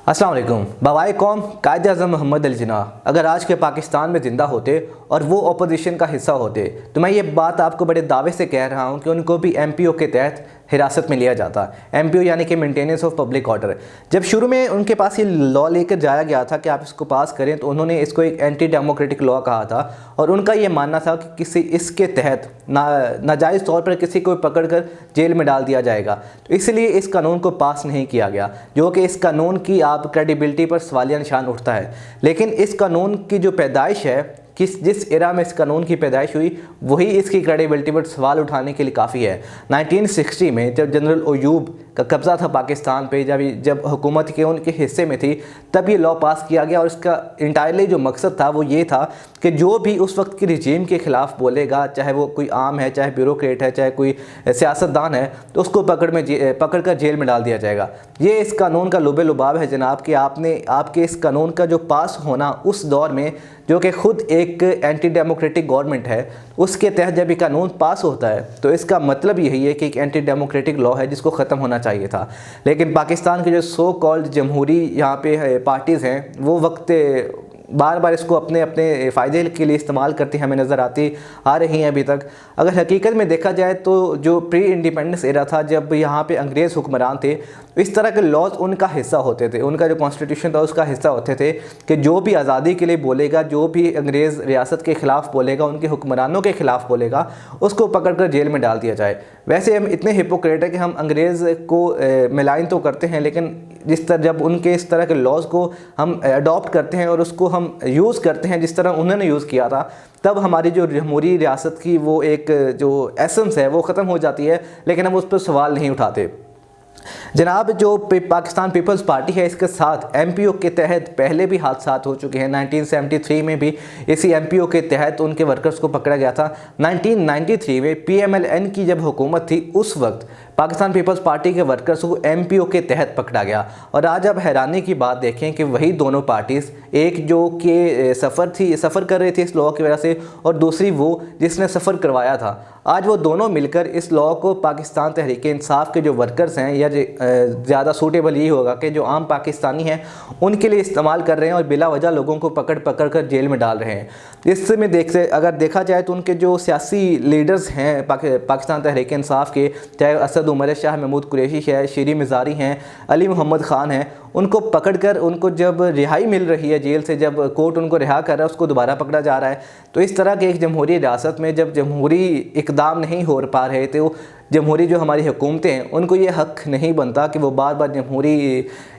अस्सलाम वालेकुम। बवाए कौम कायद आज़म मोहम्मद अली जिन्ना अगर आज के पाकिस्तान में ज़िंदा होते और वो अपोजिशन का हिस्सा होते तो मैं ये बात आपको बड़े दावे से कह रहा हूँ कि उनको भी MPO के तहत हिरासत में लिया जाता। MPO यानी कि मेंटेनेंस ऑफ पब्लिक ऑर्डर। जब शुरू में उनके पास ये लॉ लेकर जाया गया था कि आप इसको पास करें तो उन्होंने इसको एक एंटी डेमोक्रेटिक लॉ कहा था और उनका ये मानना था कि किसी इसके तहत नाजायज़ तौर पर किसी को पकड़ कर जेल में डाल दिया जाएगा, तो इसलिए इस कानून को पास नहीं किया गया, जो कि इस कानून की आप क्रेडिबिलिटी पर सवालिया निशान उठता है। लेकिन इस कानून की जो पैदाइश है, जिस एरा में इस कानून की पैदाइश हुई, वही इसकी क्रेडिबिलिटी पर सवाल उठाने के लिए काफ़ी है। 1960 में जब जनरल अयूब का कब्ज़ा था पाकिस्तान पे, जब हुकूमत के उनके हिस्से में थी, तब ये लॉ पास किया गया और इसका इंटायरली जो मकसद था वो ये था कि जो भी उस वक्त की रिजीम के ख़िलाफ़ बोलेगा, चाहे वो कोई आम है, चाहे ब्यूरोक्रेट है, चाहे कोई सियासतदान है, तो उसको पकड़ कर जेल में डाल दिया जाएगा। ये इस कानून का लुबे लुबाब है जनाब कि आपके इस कानून का जो पास होना उस दौर में, जो कि ख़ुद एक एंटी डेमोक्रेटिक गवर्नमेंट है, उसके तहत जब ये कानून पास होता है तो इसका मतलब यही है कि एक एंटी डेमोक्रेटिक लॉ है जिसको ख़त्म होना चाहिए था। लेकिन पाकिस्तान के जो सो कॉल्ड जमहूरी यहाँ पे पार्टीज़ हैं, वो वक्त बार बार इसको अपने अपने फ़ायदे के लिए इस्तेमाल करती हमें नज़र आ रही हैं अभी तक। अगर हकीकत में देखा जाए तो जो प्री इंडिपेंडेंस एरा था, जब यहाँ पे अंग्रेज़ हुक्मरान थे, इस तरह के लॉज उनका हिस्सा होते थे, उनका जो कॉन्स्टिट्यूशन था उसका हिस्सा होते थे कि जो भी आज़ादी के लिए बोलेगा, जो भी अंग्रेज़ रियासत के ख़िलाफ़ बोलेगा, उनके हुक्मरानों के ख़िलाफ़ बोलेगा, उसको पकड़ कर जेल में डाल दिया जाए। वैसे हम इतने हिपोक्रेट है कि हम अंग्रेज़ को मिलाइन तो करते हैं, लेकिन जब उनके इस तरह के लॉज को हम अडॉप्ट करते हैं और उसको हम यूज़ करते हैं जिस तरह उन्होंने यूज़ किया था, तब हमारी जो जमहूरी रियासत की वो एक जो एसेंस है वो ख़त्म हो जाती है। लेकिन हम उस पर सवाल नहीं उठाते। जनाब, जो पाकिस्तान पीपल्स पार्टी है, इसके साथ MPO के तहत पहले भी हादसा हो चुके हैं। 1973 में भी इसी MPO के तहत उनके वर्कर्स को पकड़ा गया था। 1993 में PMLN की जब हुकूमत थी, उस वक्त पाकिस्तान पीपल्स पार्टी के वर्कर्स को MPO के तहत पकड़ा गया। और आज अब हैरानी की बात देखें कि वही दोनों पार्टीज़, एक जो कि सफ़र कर रही थी इस लॉ की वजह से, और दूसरी वो जिसने सफ़र करवाया था, आज वो दोनों मिलकर इस लॉ को पाकिस्तान तहरीक इंसाफ के जो वर्कर्स हैं, या ज़्यादा सूटेबल यही होगा कि जो आम पाकिस्तानी हैं, उनके लिए इस्तेमाल कर रहे हैं और बिला वजह लोगों को पकड़ कर जेल में डाल रहे हैं। इसमें अगर देखा जाए तो उनके जो सियासी लीडर्स हैं पाकिस्तान तहरीक इंसाफ के, चाहे असद उमर शाह, महमूद कुरैशी है, शीरी मिज़ारी हैं, अली मोहम्मद ख़ान हैं, उनको पकड़कर उनको जब रिहाई मिल रही है जेल से, जब कोर्ट उनको रिहा कर रहा है, उसको दोबारा पकड़ा जा रहा है। तो इस तरह के एक जमहूरी रियासत में जब जमहूरी इक़दाम नहीं हो पा रहे थे, जमहूरी जो हमारी हुकूमतें हैं, उनको ये हक़ नहीं बनता कि वो बार बार जमहूरी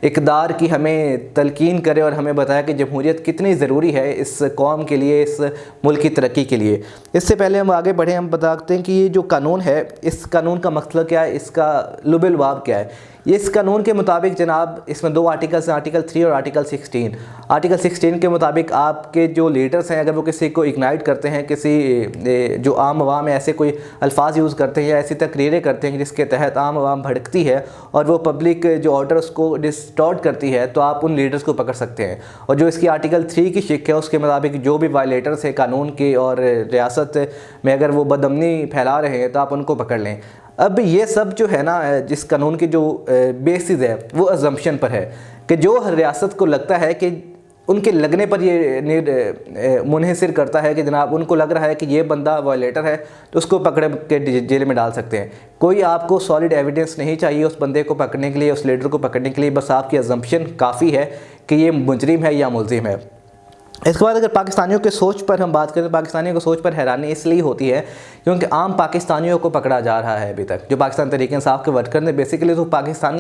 इक़दार की हमें तलकीन करे और हमें बताया कि जमहूरियत कितनी ज़रूरी है इस कौम के लिए, इस मुल्क की तरक्की के लिए। इससे पहले हम आगे बढ़ें, हम बताते हैं कि ये जो कानून है, इस कानून का मकसद क्या है, इसका लुब लुबाब क्या है। इस कानून के मुताबिक जनाब, इसमें 2 आर्टिकल्स हैं, आर्टिकल 3 और आर्टिकल 16। आर्टिकल 16 के मुताबिक आपके जो लीडर्स हैं, अगर वो किसी को इग्नाइट करते हैं, किसी जो आम आवाम है, ऐसे कोई अल्फाज यूज़ करते हैं या ऐसी तकरीरें करते हैं जिसके तहत आम आवाम भड़कती है और वो पब्लिक जो ऑर्डर उसको डिस्टॉर्ट करती है, तो आप उन लीडर्स को पकड़ सकते हैं। और जो इसकी आर्टिकल 3 की शिक है, उसके मुताबिक जो भी वायलेटर्स है कानून के और रियासत में अगर वो बदअमनी फैला रहे हैं, तो आप उनको पकड़ लें। अब ये सब जो है ना, जिस कानून की जो बेसिस है वो अजम्पशन पर है कि जो हर रियासत को लगता है कि उनके लगने पर ये मुनहसिर करता है कि जनाब उनको लग रहा है कि ये बंदा वायलेटर है, तो उसको पकड़ के जेल में डाल सकते हैं। कोई आपको सॉलिड एविडेंस नहीं चाहिए उस बंदे को पकड़ने के लिए, उस लीडर को पकड़ने के लिए, बस आपकी अजम्पशन काफ़ी है कि ये मुजरिम है या मुल्ज़िम है। इसके बाद अगर पाकिस्तानियों के सोच पर हम बात करें, पाकिस्तानियों को सोच पर हैरानी इसलिए होती है क्योंकि आम पाकिस्तानियों को पकड़ा जा रहा है अभी तक। जो पाकिस्तान तहरीक इंसाफ के वर्कर ने बेसिकली तो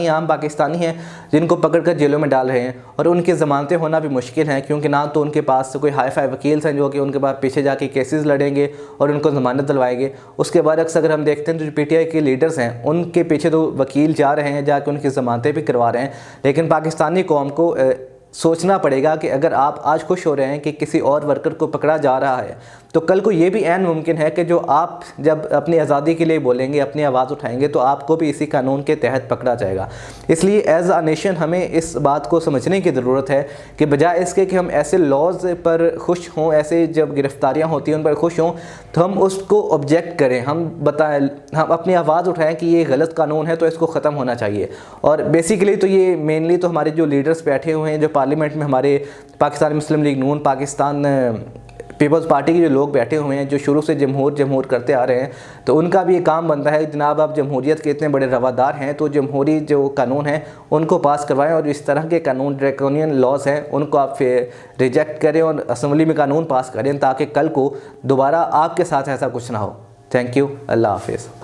आम पाकिस्तानी हैं जिनको पकड़ कर जेलों में डाल रहे हैं, और उनकी ज़मानतें होना भी मुश्किल हैं क्योंकि ना तो उनके पास कोई हाई फाई वकील हैं जो कि उनके पास पीछे जाके केसेस लड़ेंगे और उनको ज़मानत दिलवाएंगे। उसके बाद अक्सर हम देखते हैं तो जो PTI के लीडर्स हैं, उनके पीछे तो वकील जा रहे हैं, जाके उनकी ज़मानतें भी करवा रहे हैं। लेकिन पाकिस्तानी कौम को सोचना पड़ेगा कि अगर आप आज खुश हो रहे हैं कि किसी और वर्कर को पकड़ा जा रहा है, तो कल को ये भी ऐन मुमकिन है कि जो आप जब अपनी आज़ादी के लिए बोलेंगे, अपनी आवाज़ उठाएंगे, तो आपको भी इसी कानून के तहत पकड़ा जाएगा। इसलिए एज अ नेशन हमें इस बात को समझने की ज़रूरत है कि बजाय इसके कि हम ऐसे लॉज पर खुश हों, ऐसे जब गिरफ्तारियाँ होती हैं उन पर खुश हों, तो हम उसको ऑब्जेक्ट करें, हम बताएं, हम अपनी आवाज़ उठाएं कि ये गलत कानून है तो इसको ख़त्म होना चाहिए। और बेसिकली तो ये मेनली तो हमारे जो लीडर्स बैठे हुए हैं, जो पार्लियामेंट में हमारे पाकिस्तान मुस्लिम लीग नून, पाकिस्तान पीपल्स पार्टी के जो लोग बैठे हुए हैं, जो शुरू से जमहूर करते आ रहे हैं, तो उनका भी ये काम बनता है जनाब, आप जमहूरियत के इतने बड़े रवादार हैं तो जमहूरी जो कानून हैं उनको पास करवाएं, और इस तरह के कानून ड्रैकोनियन लॉज हैं उनको आप फिर रिजेक्ट करें और असम्बली में कानून पास करें, ताकि कल को दोबारा आपके साथ ऐसा कुछ ना हो। Thank you. अल्लाह हाफिज़।